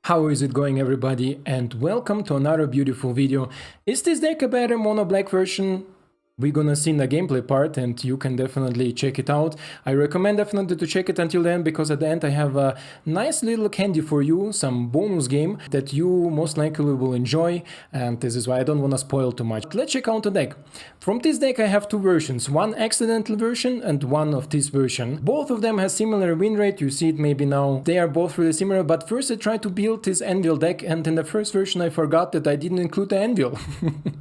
How is it going, everybody, and welcome to another beautiful video. Is this deck a better mono black version? We're gonna see in the gameplay part, and you can definitely check it out. I recommend definitely to check it until the end, because at the end I have a nice little candy for you, some bonus game that you most likely will enjoy, and this is why I don't want to spoil too much. Let's check out the deck. From this deck I have two versions, one accidental version and one of this version. Both of them have similar win rate, you see it maybe now. They are both really similar, but first I tried to build this Anvil deck, and in the first version I forgot that I didn't include the Anvil.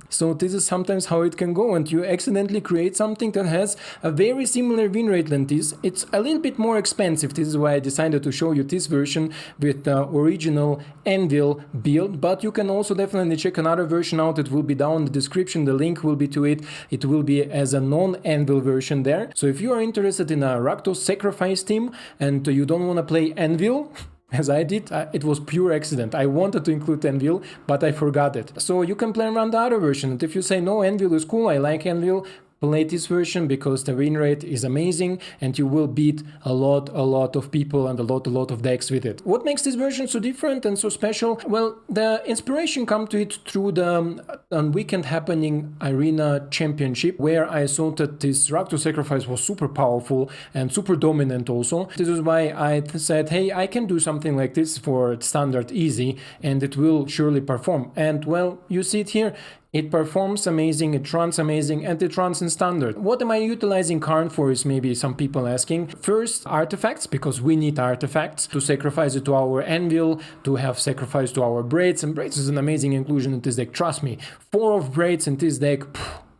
So this is sometimes how it can go, and you accidentally create something that has a very similar win rate than this. It's a little bit more expensive. This is why I decided to show you this version with the original Anvil build, but you can also definitely check another version out. It will be down in the description, the link will be to it. It will be as a non-Anvil version there. So if you are interested in a Rakdos sacrifice team and you don't want to play Anvil, as I did, it was pure accident. I wanted to include Anvil, but I forgot it. So you can play around the other version. And if you say, no, Anvil is cool, I like Anvil, play this version because the win rate is amazing and you will beat a lot of people and a lot of decks with it. What makes this version so different and so special? Well, the inspiration come to it through the weekend happening Arena Championship, where I saw that this Rakdos sacrifice was super powerful and super dominant also. This is why I said, hey, I can do something like this for standard easy and it will surely perform. And well, you see it here. It performs amazing, it runs amazing, and it runs in standard. What am I utilizing Karn for is maybe some people asking. First, artifacts, because we need artifacts to sacrifice it to our Anvil, to have sacrifice to our Braids, and Braids is an amazing inclusion in this deck, trust me. 4 of Braids in this deck,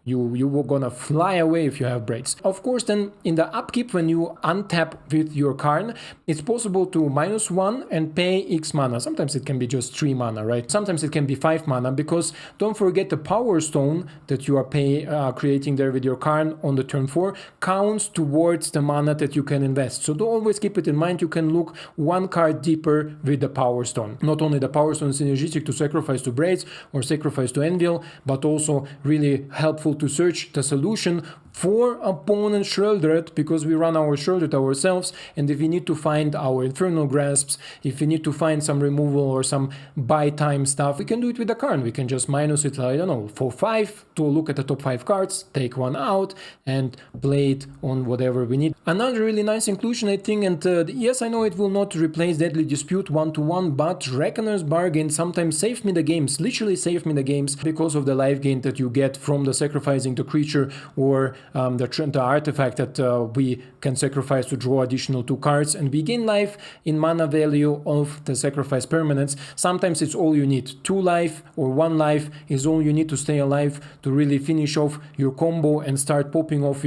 you were gonna fly away if you have Braids. Of course, then in the upkeep, when you untap with your Karn, it's possible to -1 and pay X mana. Sometimes it can be just 3 mana, right? Sometimes it can be 5 mana, because don't forget the Power Stone that you are creating there with your Karn on the turn 4 counts towards the mana that you can invest. So always keep it in mind, you can look 1 card deeper with the Power Stone. Not only the Power Stone is synergistic to sacrifice to Braids or sacrifice to Anvil, but also really helpful to search the solution for opponent Sheoldred, because we run our Sheoldred ourselves, and if we need to find our Infernal Grasps, if we need to find some removal or some buy time stuff, we can do it with the Karn. We can just minus it, I don't know, for 5 to look at the top 5 cards, take 1 out and play it on whatever we need. Another really nice inclusion, I think, and yes, I know it will not replace Deadly Dispute 1-to-1, but Reckoner's Bargain sometimes save me the games, literally save me the games, because of the life gain that you get from the sacrificing the creature or the artifact that we can sacrifice to draw additional 2 cards, and we gain life in mana value of the sacrifice permanents. Sometimes it's all you need. 2 life or 1 life is all you need to stay alive to really finish off your combo and start popping off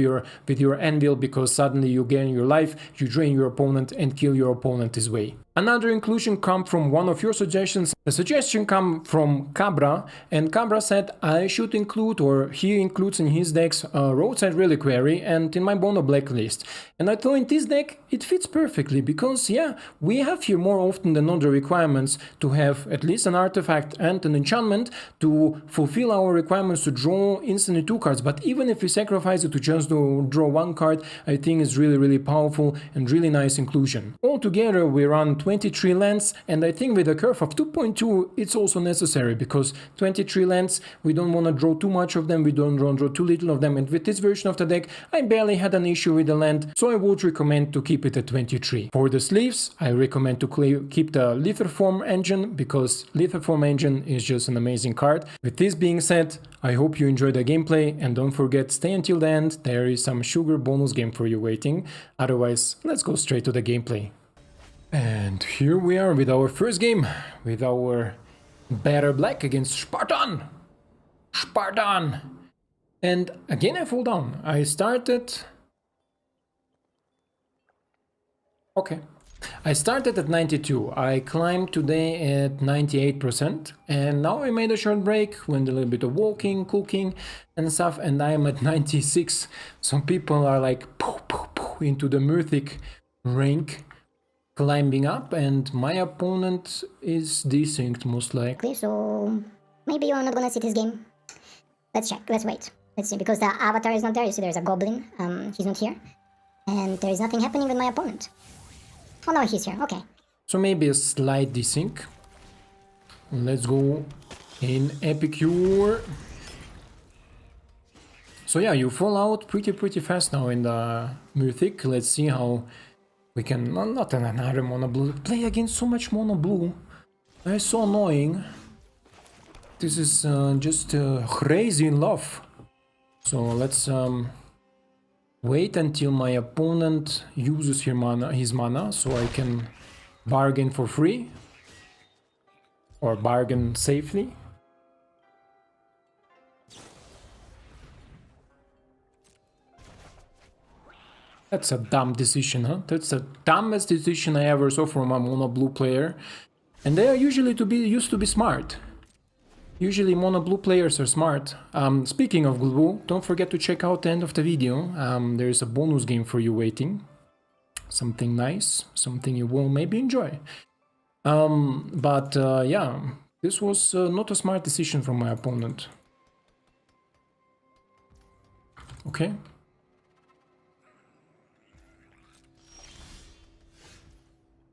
with your Anvil, because suddenly you gain your life, you drain your opponent and kill your opponent this way. Another inclusion come from one of your suggestions. The suggestion come from Cabra, and Cabra said I should include, or he includes in his decks, Roadside Reliquary and in my Mono Black list. And I thought in this deck it fits perfectly, because yeah, we have here more often than not the requirements to have at least an artifact and an enchantment to fulfill our requirements to draw instantly 2 cards. But even if we sacrifice it to just draw 1 card, I think it's really powerful and really nice inclusion. Altogether we run 23 lands, and I think with a curve of 2.2 it's also necessary, because 23 lands, we don't want to draw too much of them, we don't want to draw too little of them, and with this version of the deck I barely had an issue with the land, so I would recommend to keep it at 23. For the sleeves, I recommend to keep the Litherform engine, because Litherform engine is just an amazing card. With this being said, I hope you enjoyed the gameplay, and don't forget, stay until the end, there is some sugar bonus game for you waiting. Otherwise, let's go straight to the gameplay. And here we are with our first game, with our Better Black against Spartan! Spartan! And again I fall down. I started... Okay. I started at 92, I climbed today at 98%, and now I made a short break, went a little bit of walking, cooking and stuff, and I am at 96. Some people are like into the mythic rank, climbing up, and my opponent is desynced most likely. So maybe you're not gonna see this game. Let's check, let's wait. Let's see, because the avatar is not there. You see there's a goblin, he's not here. And there is nothing happening with my opponent. Oh no, he's here, okay. So maybe a slight desync. Let's go in Epicure. So yeah, you fall out pretty fast now in the Mythic. Let's see how we can... Not another mono blue. Play against so much mono blue. That's so annoying. This is just crazy in love. So let's wait until my opponent uses his mana so I can bargain for free. Or bargain safely. That's a dumb decision, huh? That's the dumbest decision I ever saw from a mono blue player. And they are usually used to be smart. Usually mono blue players are smart. Speaking of blue, don't forget to check out the end of the video. There is a bonus game for you waiting. Something nice, something you will maybe enjoy. Yeah, this was not a smart decision from my opponent. Okay.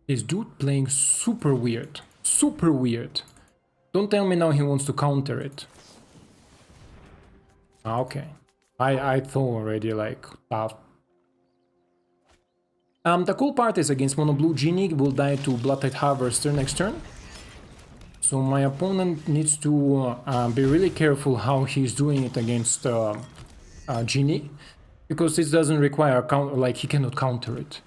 This dude playing super weird. Super weird. Don't tell me now he wants to counter it. Okay. I thought already, like, tough. The cool part is against mono blue, Genie will die to Bloodtide Harvester next turn. So my opponent needs to be really careful how he's doing it against Genie. Because this doesn't require a counter, like he cannot counter it.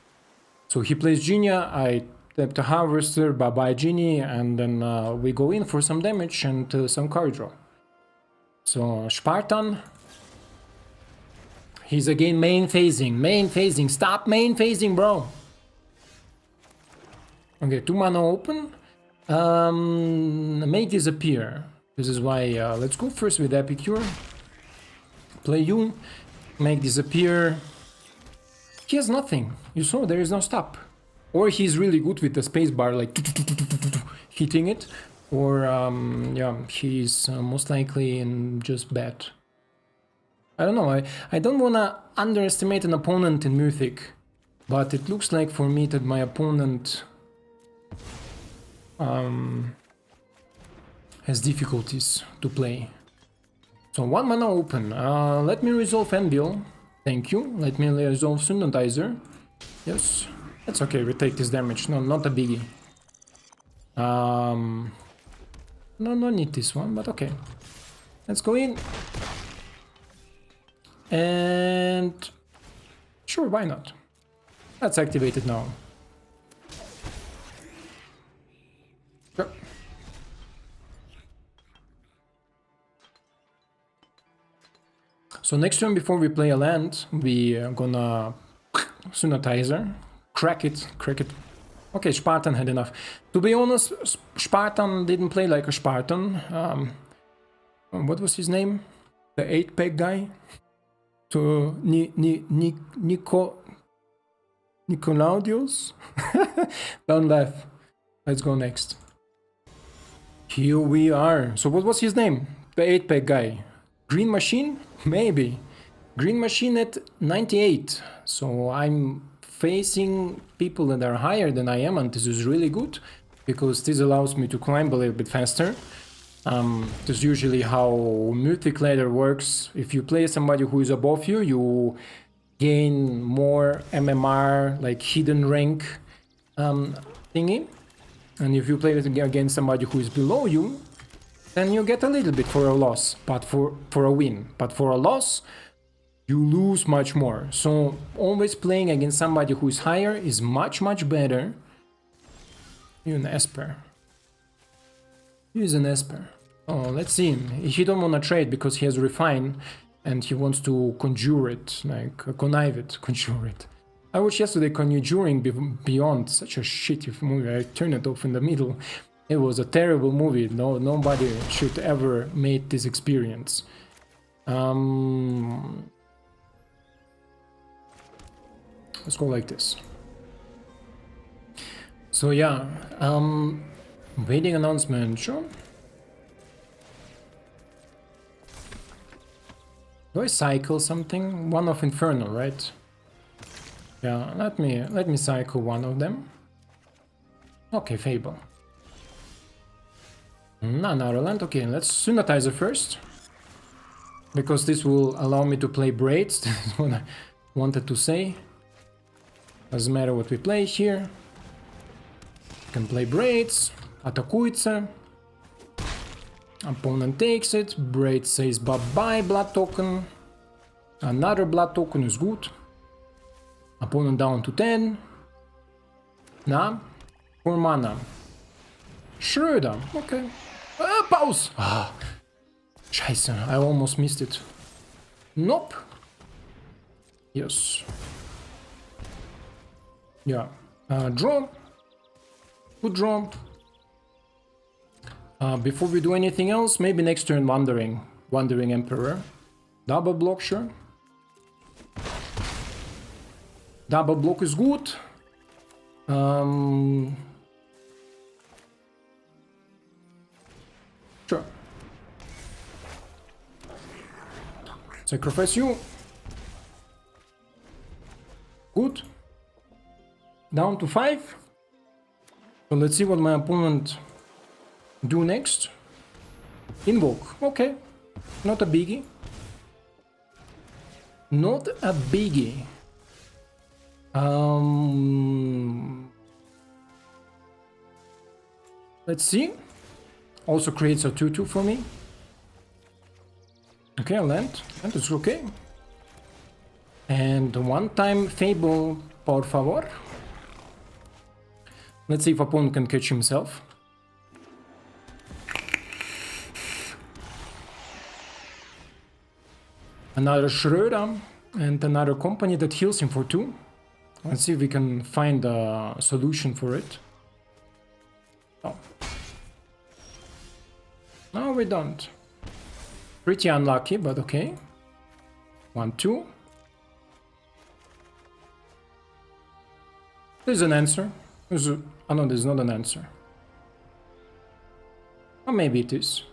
So he plays Genie, I tap the Harvester, bye-bye Genie, and then we go in for some damage and some card draw. So Spartan, he's again main phasing, stop main phasing, bro! Okay, 2 mana open, make disappear, this is why, let's go first with Epicure, play you, make disappear, he has nothing, you saw, there is no stop. Or he's really good with the spacebar, like hitting it, or yeah, he's most likely in just bad. I don't know, I don't wanna underestimate an opponent in Mythic, but it looks like for me that my opponent has difficulties to play. So 1 mana open, let me resolve Anvil, thank you, let me resolve Synthesizer, yes. That's okay, we take this damage, no, not a biggie. No need this one, but okay. Let's go in. And... sure, why not? Let's activate it now. Sure. So next turn before we play a land, we are gonna... Synthesizer. Crack it. Okay, Spartan had enough. To be honest, Spartan didn't play like a Spartan. What was his name? The 8-pack guy? So, Nicolaudius? Don't laugh. Let's go next. Here we are. So what was his name? The 8-pack guy. Green Machine? Maybe. Green Machine at 98. So I'm facing people that are higher than I am, and this is really good because this allows me to climb a little bit faster. This is usually how Mythic ladder works. If you play somebody who is above you, you gain more MMR, like hidden rank thingy. And if you play it against somebody who is below you, then you get a little bit for a loss, but for a win. But for a loss, you lose much more. So always playing against somebody who is higher is much better. You're an Esper. He's an Esper. Oh, let's see him. He don't want to trade because he has Refine and he wants to conjure it, like connive it, conjure it. I watched yesterday Conjuring Beyond, such a shitty movie. I turned it off in the middle. It was a terrible movie. Nobody should ever make this experience. Let's go like this. So yeah, waiting announcement, sure. Do I cycle something? One of Infernal, right? Yeah, let me cycle one of them. Okay, Fable. Another land. Okay, let's Synthetizer first. Because this will allow me to play Braids. That's what I wanted to say. Doesn't matter what we play here. Can play Braids. Атакуется. Opponent takes it. Braid says bye-bye, blood token. Another blood token is good. Opponent down to 10. Nah. 4 mana. Schroeder. Okay. Pause! Ah. Scheiße, I almost missed it. Nope. Yes. Yeah. Draw. Good draw. Before we do anything else, maybe next turn Wandering. Wandering Emperor. Double block, sure. Double block is good. Sure. Sacrifice you. Good. Down to 5. So let's see what my opponent do next. Invoke. Okay. Not a biggie. Not a biggie. Let's see. Also creates a 2/2 for me. Okay, land. Land is okay. And one time Fable, por favor. Let's see if opponent can catch himself. Another Schroeder and another company that heals him for 2. Let's see if we can find a solution for it. Oh. No, we don't. Pretty unlucky, but okay. 1/2. There's an answer. Oh no, there's not an answer. Or maybe it is.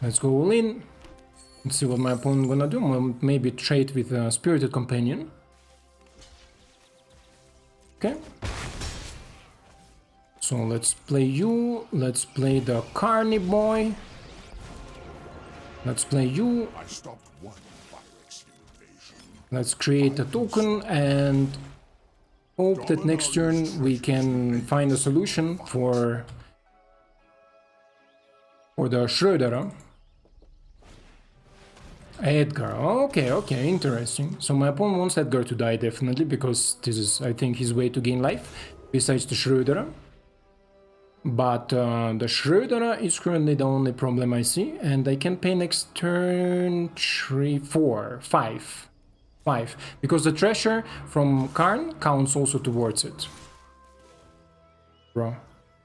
Let's go all in. Let's see what my opponent gonna do. Maybe trade with a Spirited Companion. Okay. So let's play you. Let's play the Carny Boy. Let's play you. Let's create a token and hope that next turn we can find a solution for the Schroeder. Edgar. Okay, interesting. So my opponent wants Edgar to die definitely because this is, I think, his way to gain life besides the Schroeder. But the Schroeder is currently the only problem I see, and I can pay next turn 3, 4, 5. 5, because the treasure from Karn counts also towards it. Bro,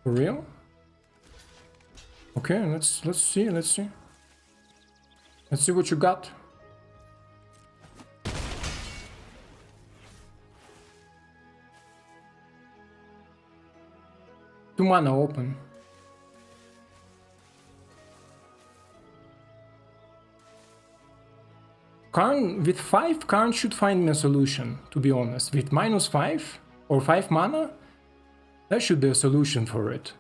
for real? Okay, let's see. Let's see what you got. Two mana open. Karn, with 5, Karn should find me a solution, to be honest. With -5 or 5 mana, there should be a solution for it.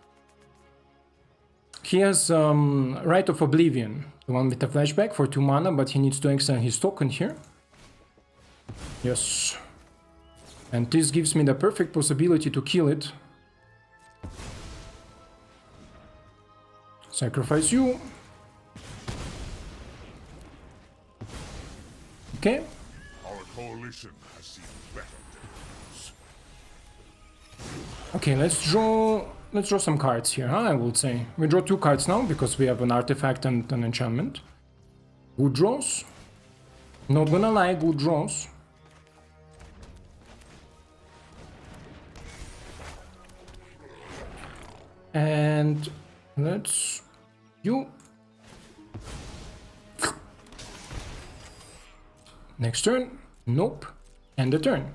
He has Rite of Oblivion, the one with the flashback for 2 mana, but he needs to exile his token here. Yes. And this gives me the perfect possibility to kill it. Sacrifice you. Okay. Our coalition has seen better days. Okay, let's draw some cards here, huh, I would say. We draw 2 cards now because we have an artifact and an enchantment. Good draws. Not gonna lie, good draws. And let's you. Next turn. Nope. And the turn.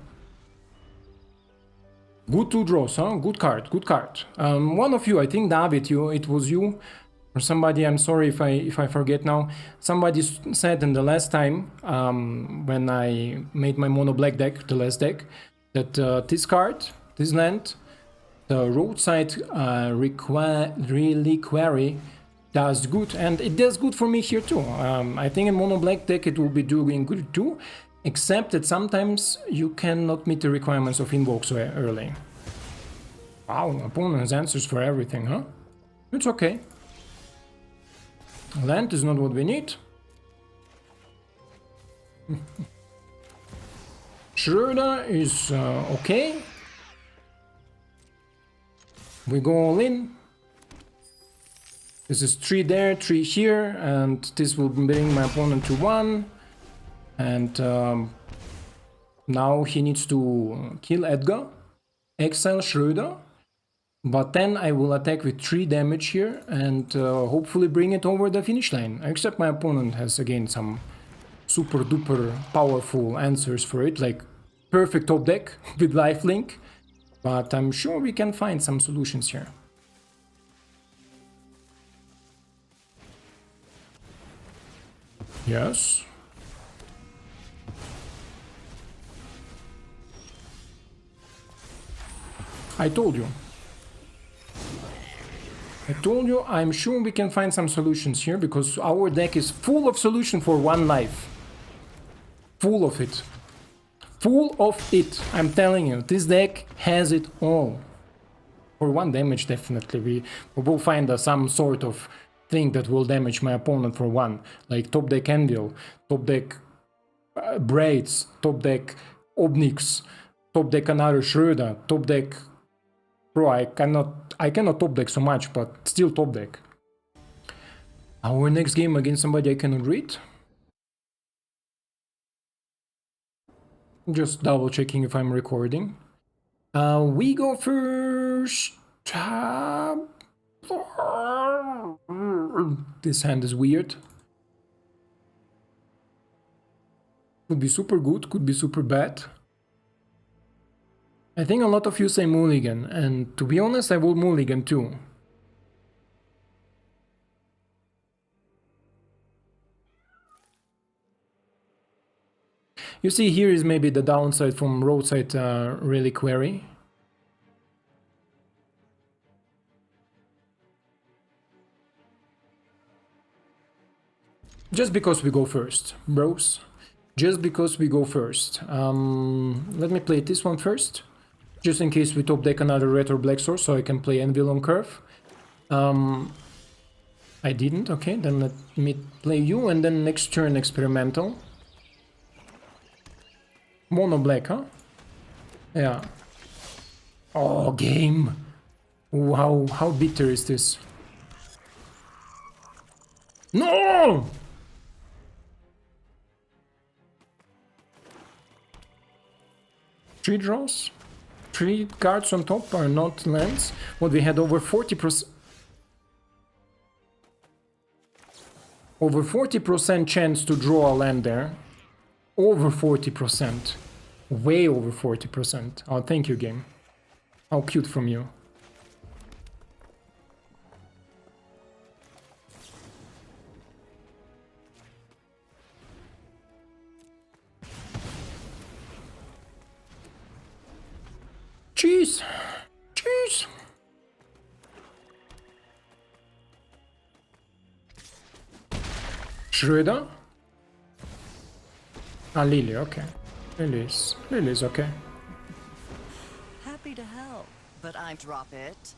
Good 2 draws, huh? Good card, good card. One of you, I think David, it was you or somebody. I'm sorry if I forget now. Somebody said in the last time when I made my mono black deck, the last deck, that this card, this land, The roadside reliquary does good, and it does good for me here too. I think in mono black deck it will be doing good too, except that sometimes you cannot meet the requirements of invoke so early. Wow, opponent has answers for everything, huh? It's okay. Land is not what we need. Schroeder is okay. We go all in. This is 3 there, 3 here, and this will bring my opponent to 1. And now he needs to kill Edgar, exile Schroeder, but then I will attack with 3 damage here and hopefully bring it over the finish line. Except my opponent has again some super duper powerful answers for it, like perfect top deck with lifelink, but I'm sure we can find some solutions here. Yes. I told you. I'm sure we can find some solutions here, because our deck is full of solution for 1 life. Full of it. Full of it. I'm telling you, this deck has it all. For 1 damage, definitely. We will find some sort of thing that will damage my opponent for 1. Like top deck Anvil, top deck Braids, top deck Obnix, top deck another Schroeder, top deck... Bro, I cannot top deck so much, but still top deck. Our next game against somebody I cannot read. Just double checking if I'm recording. We go first. This hand is weird. Could be super good, could be super bad. I think a lot of you say mulligan, and to be honest, I will mulligan too. You see, here is maybe the downside from roadside reliquary. Just because we go first, bros. Just because we go first. Let me play this one first. Just in case we top deck another red or black source, so I can play Anvil on curve. I didn't, okay, then let me play you, and then next turn experimental. Mono black, huh? Yeah. Oh, game! Wow, how bitter is this? No! Three draws? 3 cards on top are not lands. What, we had over 40%... Over 40% chance to draw a land there. Over 40%. Way over 40%. Oh, thank you, game. How cute from you. Jeez. Jeez. Schroeder? Ah, Lily, okay. Lily's okay. Happy to help, but I drop it.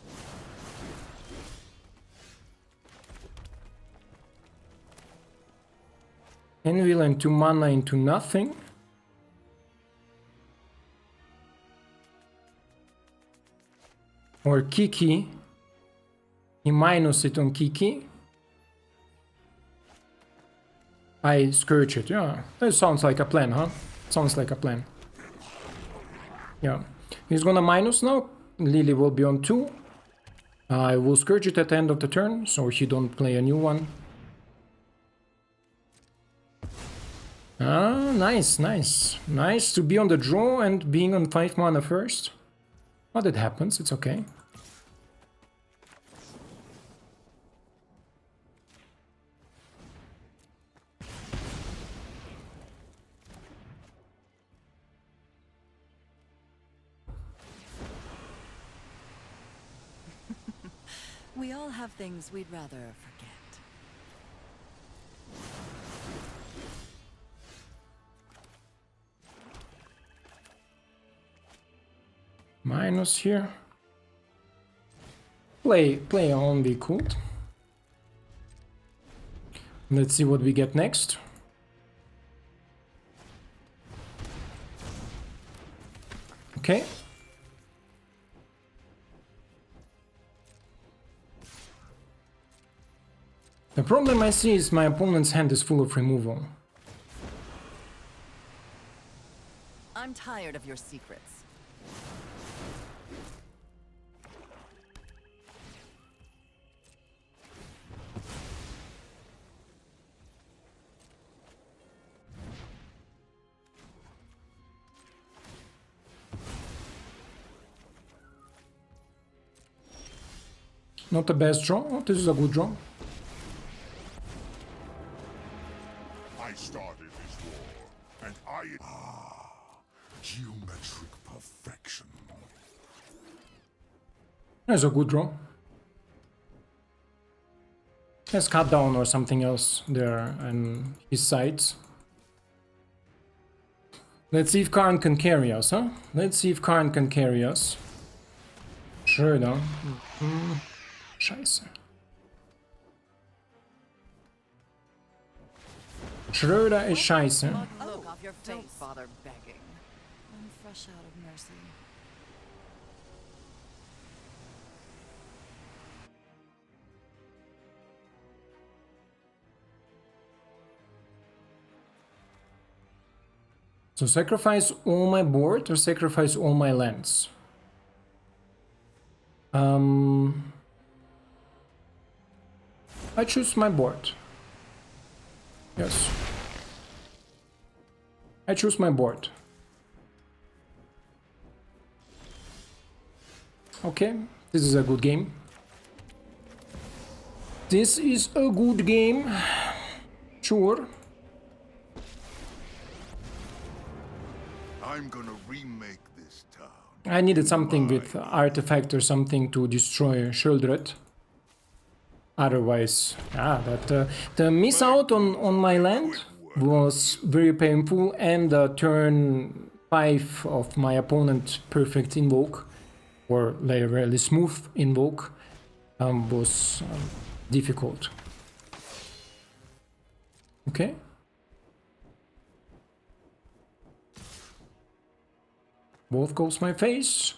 Anvil and 2 mana into nothing. Or Kiki. He minus it on Kiki. I scourge it, yeah. That sounds like a plan, huh? Sounds like a plan. Yeah. He's gonna minus now. Lily will be on 2. I will scourge it at the end of the turn, so he don't play a new one. Ah, nice, nice. Nice to be on the draw and being on 5 mana first. But it happens, it's okay. We all have things we'd rather forget. Minus here. Play on be cool. Let's see what we get next. Okay. The problem I see is my opponent's hand is full of removal. I'm tired of your secrets. Not the best draw. Oh, this is a good draw. I started this war, and I... geometric perfection. That's a good draw. Let's cut down or something else there on his sides. Let's see if Karn can carry us, huh? Let's see if Karn can carry us. Sure, no. Scheiße. Schröder ist scheiße. Look off your face. Don't bother begging. I'm fresh out of mercy. So sacrifice all my board or sacrifice all my lands? I choose my board. Yes. I choose my board. Okay, this is a good game. This is a good game. Sure. I'm gonna remake this town. I needed something with artifact or something to destroy Shieldred. Otherwise, the miss out on my land was very painful, and turn 5 of my opponent perfect invoke, or really smooth invoke, was difficult. Okay. Both goes my face,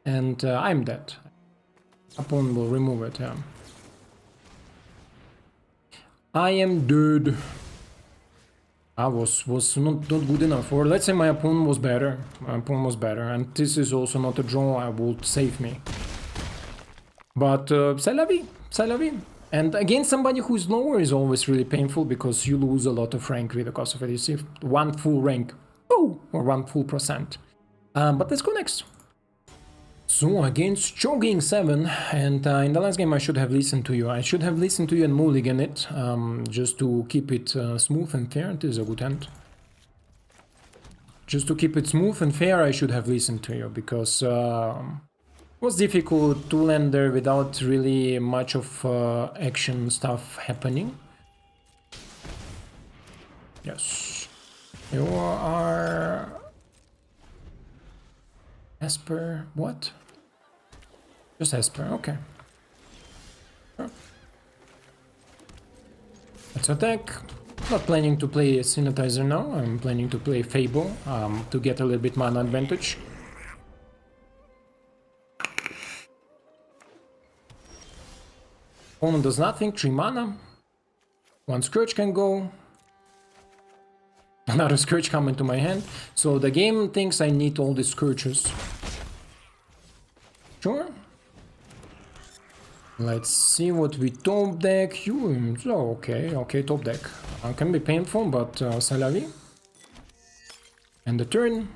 and I'm dead. Opponent will remove it, yeah. I am dead. I was not good enough, or let's say my opponent was better. My opponent was better, and this is also not a draw I would save me. But c'est la vie, c'est la vie. And against somebody who is lower is always really painful, because you lose a lot of rank with the cost of it. You see, 1 full rank, oh, or 1 full %. But let's go next. So against Jogging 7, and in the last game I should have listened to you. I should have listened to you and mulligan it, just to keep it smooth and fair. This is a good hand. Just to keep it smooth and fair, I should have listened to you, because it was difficult to land there without really much of action stuff happening. Yes. You are... Esper, what? Just Esper, okay. Sure. Let's attack. Not planning to play Synthetizer now, I'm planning to play Fable to get a little bit mana advantage. Opponent does nothing, 3 mana. 1 Scourge can go. Another Scourge come into my hand, so the game thinks I need all these Scourges. Sure. Let's see what we top deck. You, oh, okay, top deck. Can be painful, but c'est la vie. And the turn.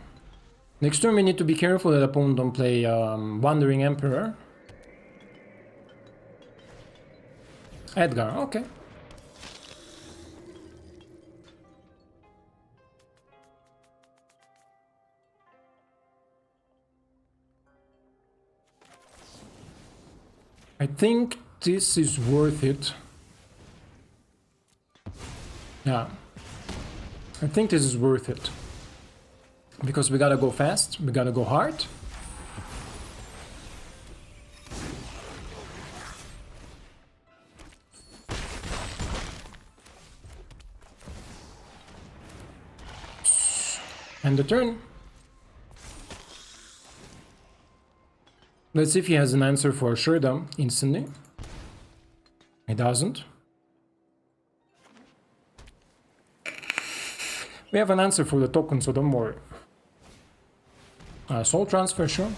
Next turn we need to be careful that opponent don't play Wandering Emperor. Edgar, okay. I think this is worth it. Yeah. I think this is worth it. Because we gotta go fast, we gotta go hard. And the turn. Let's see if he has an answer for Shurda instantly. He doesn't. We have an answer for the token, so don't worry. Soul transfer, sure.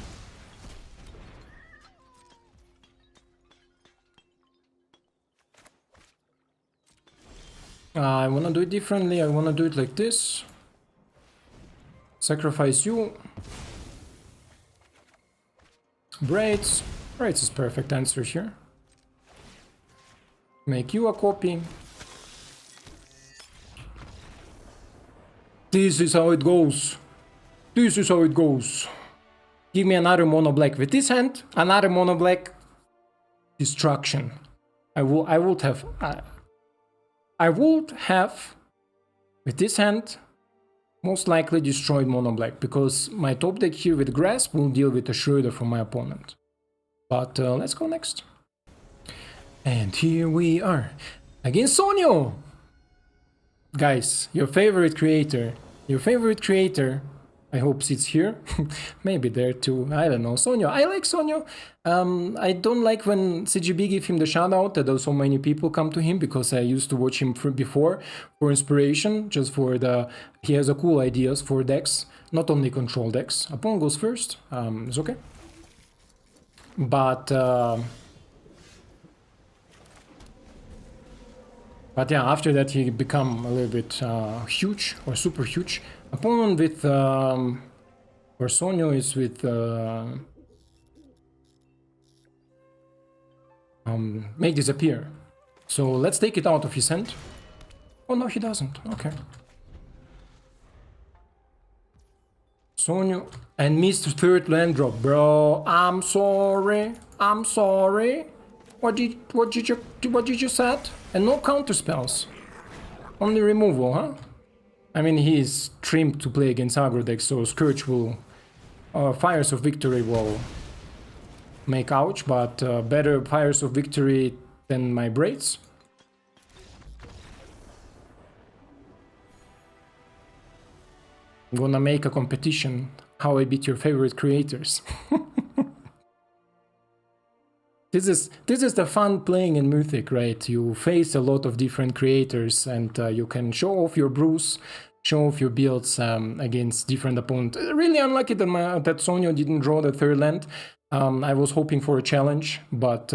I wanna do it differently. I wanna do it like this. Sacrifice you. Braids. Braids is perfect answer here. Make you a copy. This is how it goes. This is how it goes. Give me another mono black. With this hand, another mono black. Destruction. I would have with this hand most likely destroyed mono black, because my top deck here with Grasp will deal with a Schroeder from my opponent. But let's go next. And here we are against Sonyo. Guys, your favorite creator, I hope sits here, maybe there too, I don't know. Sonyo, I like Sonyo. I don't like when CGB give him the shout out that so many people come to him, because I used to watch him before for inspiration, just for he has a cool ideas for decks, not only control decks. Opponent goes first, it's okay. But yeah, after that he become a little bit huge or super huge. Opponent with Sonyo is with make disappear. So let's take it out of his hand. Oh no, he doesn't. Okay. Sonyo and missed third land drop, bro. I'm sorry. I'm sorry. What did you set? And no counter spells. Only removal, huh? I mean, he is trimmed to play against aggro decks, so Scourge will... Fires of Victory will make ouch, but better Fires of Victory than my Braids. I'm gonna make a competition, how I beat your favorite creators. This is the fun playing in Mythic, right? You face a lot of different creators, and you can show off your brews, show off your builds against different opponents. Really unlucky that Sonyo didn't draw the third land. I was hoping for a challenge, but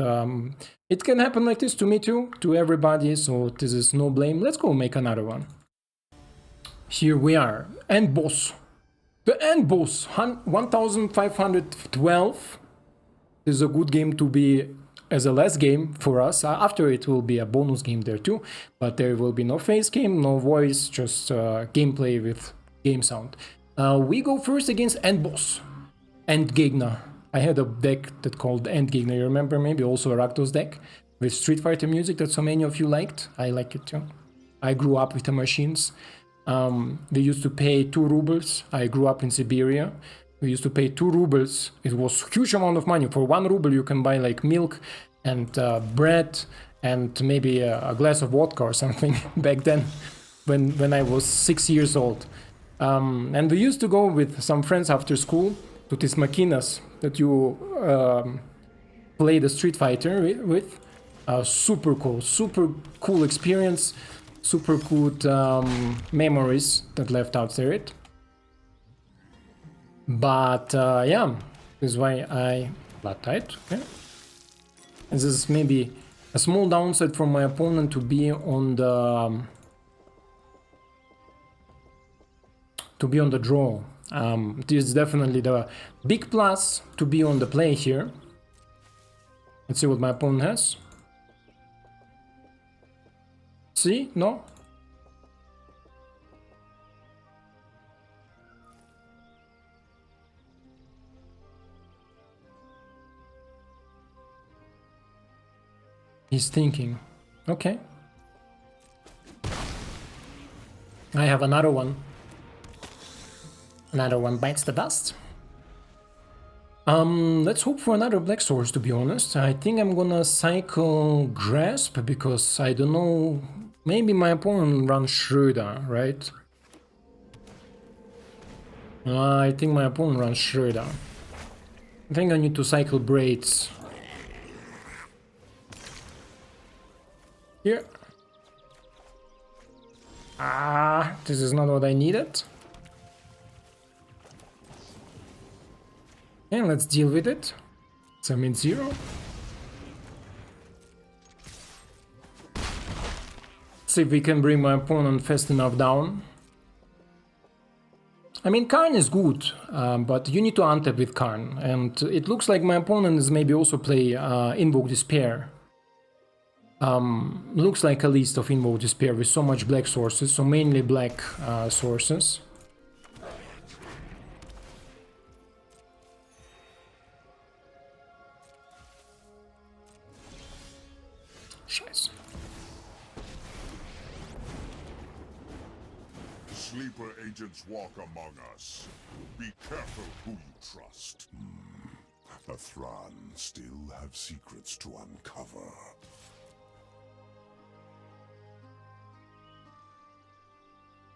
it can happen like this to me too, to everybody, so this is no blame. Let's go make another one. Here we are, end boss. The end boss, 1512. This is a good game to be as a last game for us. After it will be a bonus game there too, but there will be no face game, no voice, just gameplay with game sound. We go first against end boss, Endgegner. I had a deck that called Endgegner, you remember, maybe also a Rakdos deck with Street Fighter music that so many of you liked. I like it too. I grew up with the machines. They used to pay 2 rubles. I grew up in Siberia. We used to pay 2 rubles. It was a huge amount of money. For 1 ruble you can buy like milk and bread and maybe a glass of vodka or something back then when I was 6 years old. And we used to go with some friends after school to these machinas that you play the Street Fighter with. Super cool experience, super good memories that left out there. But yeah, this is why I flat tight. Okay, this is maybe a small downside for my opponent to be on the draw. This is definitely the big plus to be on the play here. Let's see what my opponent has. See? No? He's thinking. Okay. I have another one. Another one bites the dust. Let's hope for another black source, to be honest. I think I'm gonna cycle Grasp because I don't know. Maybe my opponent runs Schroeder, right? I think my opponent runs Schroeder. I think I need to cycle Braids. Here. This is not what I needed. Okay, let's deal with it. It's a mid-zero. See if we can bring my opponent fast enough down. I mean, Karn is good, but you need to untap with Karn. And it looks like my opponent is maybe also play Invoke Despair. Looks like a list of Invoke Despair with so much black sources, so mainly black sources. Scheiße. Sleeper agents walk among us. Be careful who you trust. The Thran still have secrets to uncover.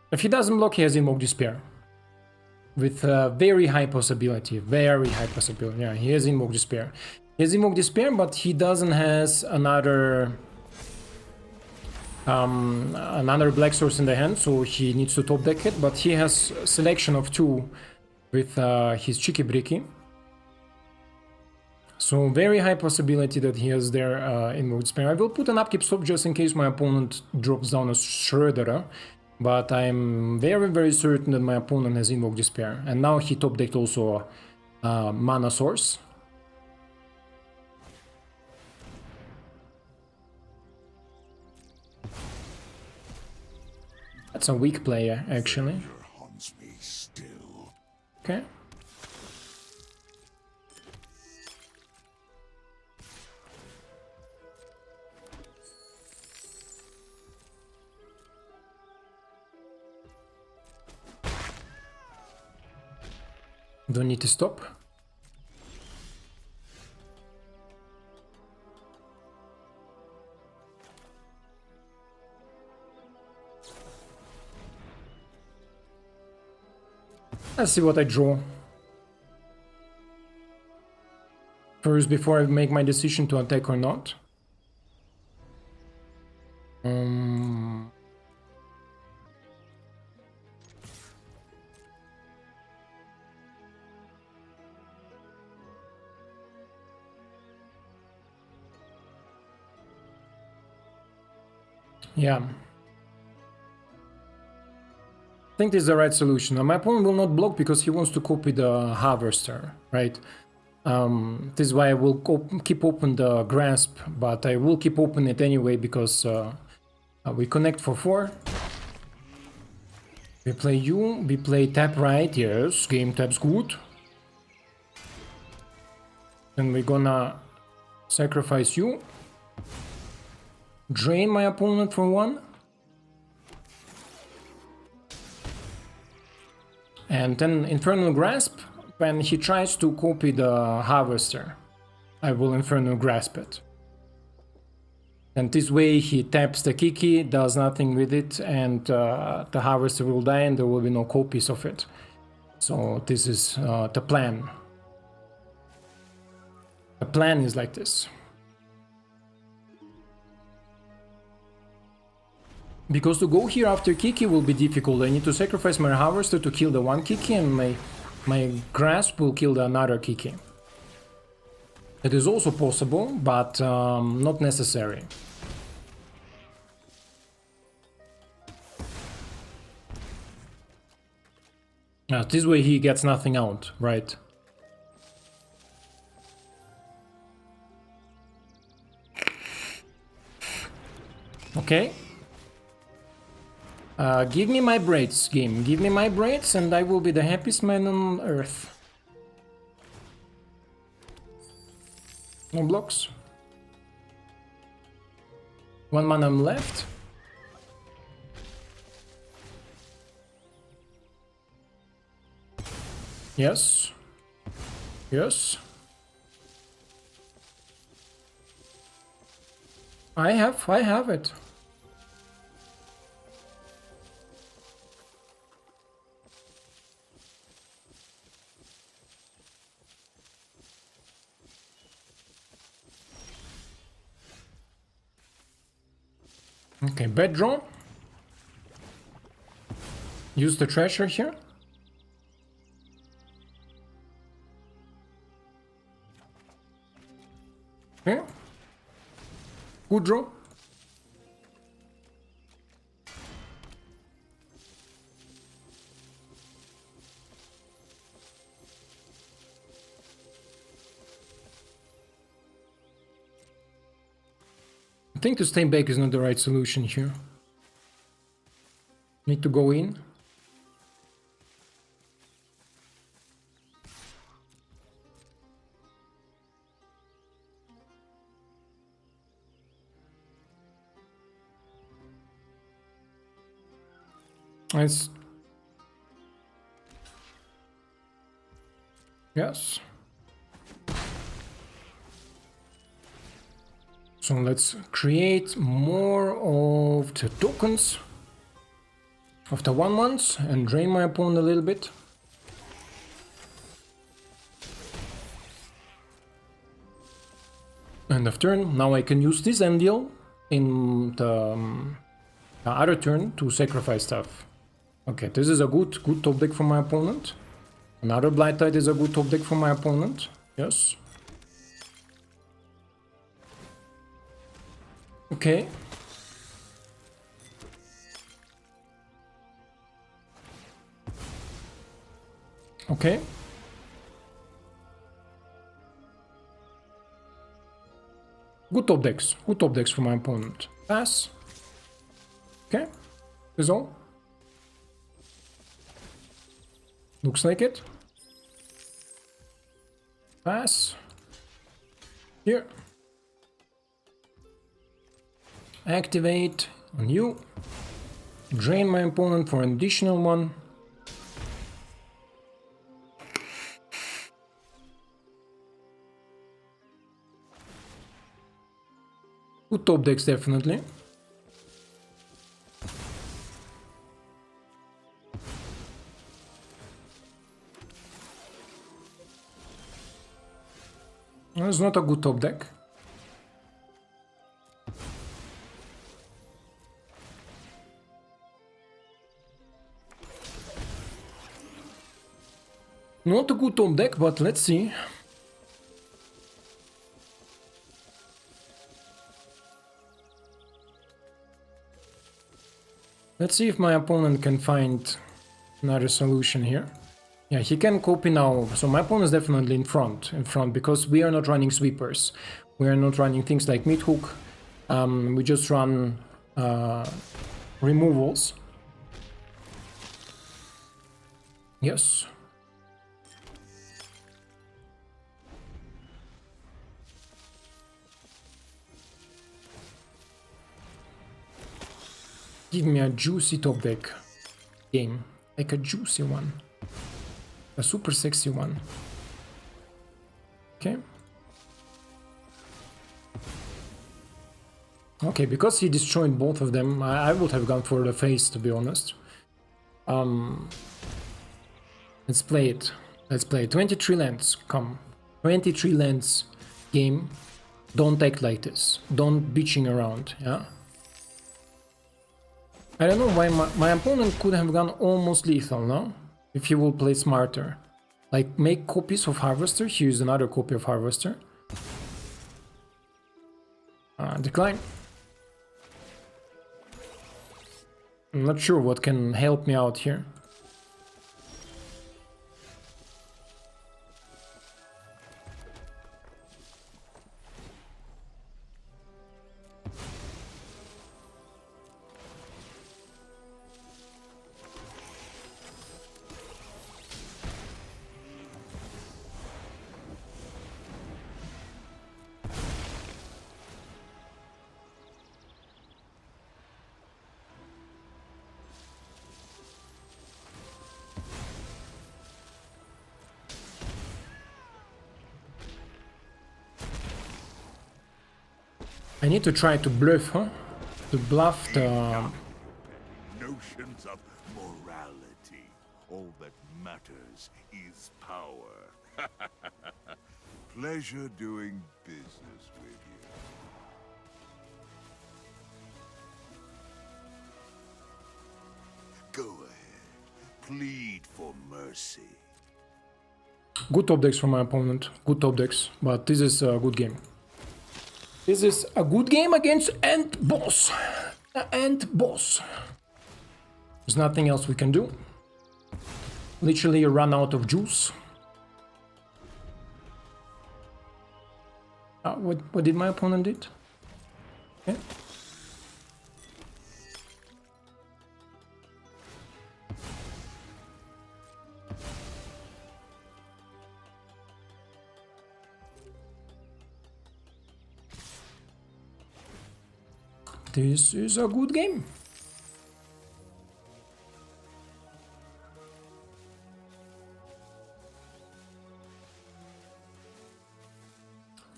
If he doesn't block, he has Invoke Despair. With very high possibility. Very high possibility. Yeah, he has Invoke Despair. He has Invoke Despair, but he doesn't has another black source in the hand, so he needs to top deck it. But he has a selection of 2 with his Cheeky Bricky. So very high possibility that he has their Invoke Despair. I will put an upkeep stop just in case my opponent drops down a Schroeder. But I'm very, very certain that my opponent has Invoke Despair. And now he top decked also a mana source. That's a weak player, actually. Haunts me still. Okay. Don't need to stop. Let's see what I draw. First, before I make my decision to attack or not. Yeah. I think this is the right solution. Now, my opponent will not block because he wants to copy the Harvester, right? This is why I will keep open the Grasp, but I will keep open it anyway because we connect for 4. We play you, we play tap right, yes, game tap's good. Then we're gonna sacrifice you. Drain my opponent for 1. And then Infernal Grasp, when he tries to copy the Harvester, I will Infernal Grasp it. And this way he taps the Kiki, does nothing with it, and the Harvester will die and there will be no copies of it. So this is the plan. The plan is like this. Because to go here after Kiki will be difficult. I need to sacrifice my Harvester to kill the 1 Kiki, and my Grasp will kill the another Kiki. It is also possible, but not necessary. This way he gets nothing out, right? Okay. Give me my braids, game. Give me my braids and I will be the happiest man on earth. No blocks. 1 mana left. Yes. Yes. I have it. Okay, bad draw. Use the treasure here. Okay. Good draw. I think to stay back is not the right solution here. Need to go in. Nice. Yes. So let's create more of the tokens of the 1/1s and drain my opponent a little bit. End of turn. Now I can use this Anvil in the other turn to sacrifice stuff. Okay, this is a good top deck for my opponent. Another Blight Tide is a good top deck for my opponent. Yes. Okay. Okay. Good top decks. Good top decks for my opponent. Pass. Okay. Is all. Looks like it. Pass. Here. Activate on you. Drain my opponent for an additional one. Good top decks, definitely. It's not a good top deck. Not a good top deck, but let's see. Let's see if my opponent can find another solution here. Yeah, he can copy now. So my opponent is definitely in front, because we are not running sweepers. We are not running things like mid hook. We just run removals. Yes. Give me a juicy top deck game, like a juicy one, a super sexy one. Okay. Okay, because he destroyed both of them, I would have gone for the face, to be honest. Let's play it. Let's play 23 lands. Come, 23 lands game. Don't act like this. Don't bitching around. Yeah. I don't know why my opponent could have gone almost lethal, no? If he will play smarter. Like, make copies of Harvester. Here's another copy of Harvester. Decline. I'm not sure what can help me out here. I need to try to bluff, huh? To bluff the... Notions of morality. All that matters is power. Pleasure doing business with you. Go ahead. Plead for mercy. Good top decks from my opponent. Good top decks. But this is a good game. This is a good game against Ant Boss. Ant Boss. There's nothing else we can do. Literally run out of juice. What did my opponent did? Okay. This is a good game.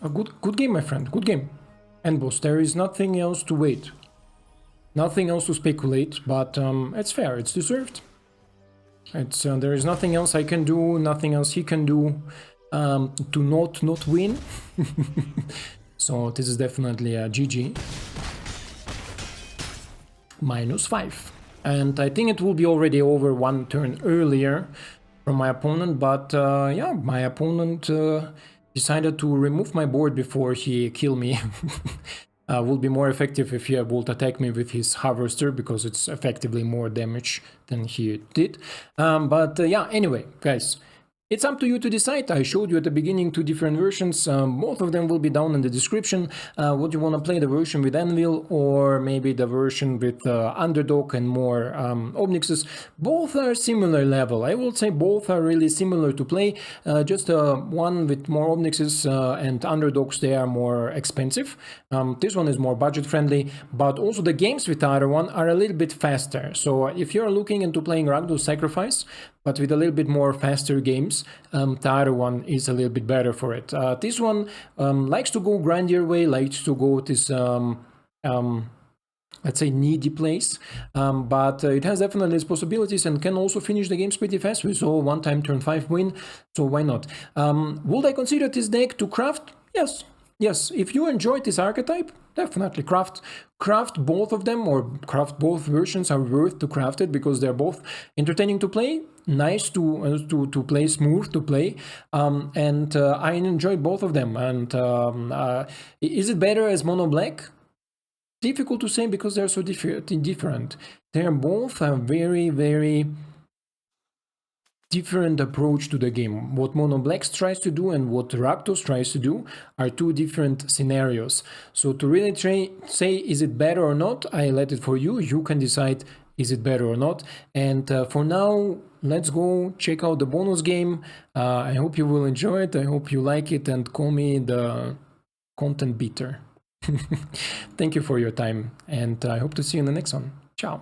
A good game, my friend. Good game. And boss, there is nothing else to wait. Nothing else to speculate, but it's fair. It's deserved. It's there is nothing else I can do. Nothing else he can do to not win. So this is definitely a GG. -5. And I think it will be already over one turn earlier from my opponent, but yeah, my opponent decided to remove my board before he killed me. Will be more effective if he would attack me with his harvester, because it's effectively more damage than he did. But yeah, anyway, guys, it's up to you to decide. I showed you at the beginning 2 different versions. Both of them will be down in the description. Would you want to play the version with Anvil or maybe the version with Underdog and more Omnixes? Both are similar level. I will say both are really similar to play. Just one with more Omnixes and Underdogs, they are more expensive. This one is more budget friendly, but also the games with the other one are a little bit faster. So if you're looking into playing Rakdos Sacrifice, but with a little bit more faster games, the other one is a little bit better for it. This one likes to go grindier way, likes to go this, let's say, needy place, but it has definitely its possibilities and can also finish the games pretty fast. We saw one time turn 5 win, so why not? Would I consider this deck to craft? Yes. Yes, if you enjoyed this archetype, definitely craft both of them, or craft both versions are worth to craft it, because they're both entertaining to play, nice to play, smooth to play, and I enjoy both of them. And is it better as mono black? Difficult to say, because they're so different. They're both a very different approach to the game. What Mono Blacks tries to do and what Rakdos tries to do are 2 different scenarios. So to really say is it better or not, I let it for you. You can decide is it better or not. And for now, let's go check out the bonus game. I hope you will enjoy it. I hope you like it and call me the content beater. Thank you for your time, and I hope to see you in the next one. Ciao.